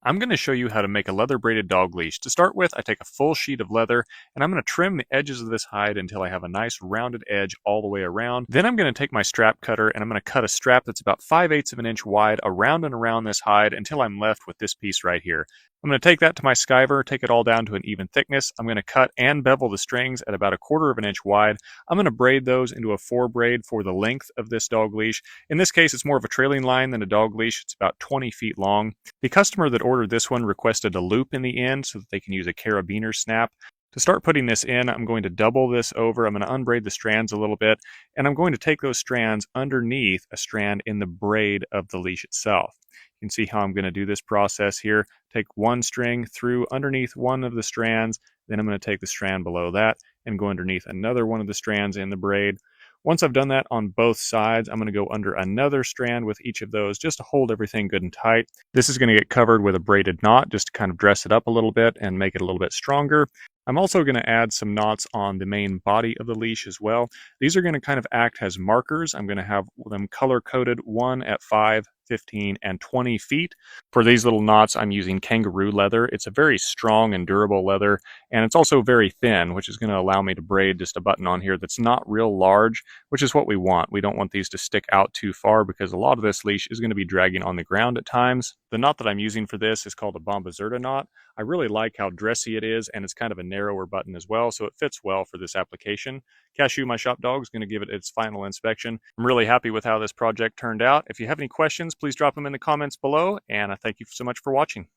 I'm going to show you how to make a leather braided dog leash. To start with, I take a full sheet of leather and I'm going to trim the edges of this hide until I have a nice rounded edge all the way around. Then I'm going to take my strap cutter and I'm going to cut a strap that's about 5/8 of an inch wide around and around this hide until I'm left with this piece right here. I'm going to take that to my skiver, take it all down to an even thickness. I'm going to cut and bevel the strings at about 1/4 of an inch wide. I'm going to braid those into a 4 braid for the length of this dog leash. In this case, it's more of a trailing line than a dog leash. It's about 20 feet long. The customer that ordered this one requested a loop in the end so that they can use a carabiner snap. To start putting this in, I'm going to double this over. I'm going to unbraid the strands a little bit, and I'm going to take those strands underneath a strand in the braid of the leash itself. You can see how I'm going to do this process here. Take one string through underneath one of the strands, then I'm going to take the strand below that and go underneath another one of the strands in the braid. Once I've done that on both sides, I'm going to go under another strand with each of those just to hold everything good and tight. This is going to get covered with a braided knot just to kind of dress it up a little bit and make it a little bit stronger. I'm also going to add some knots on the main body of the leash as well. These are going to kind of act as markers. I'm going to have them color coded, one at 5, 15, and 20 feet. For these little knots, I'm using kangaroo leather. It's a very strong and durable leather, and it's also very thin, which is going to allow me to braid just a button on here that's not real large, which is what we want. We don't want these to stick out too far because a lot of this leash is going to be dragging on the ground at times. The knot that I'm using for this is called a bombazurda knot. I really like how dressy it is, and it's kind of a narrower button as well, so it fits well for this application. Cashew, my shop dog, is going to give it its final inspection. I'm really happy with how this project turned out. If you have any questions, please drop them in the comments below, and I thank you so much for watching.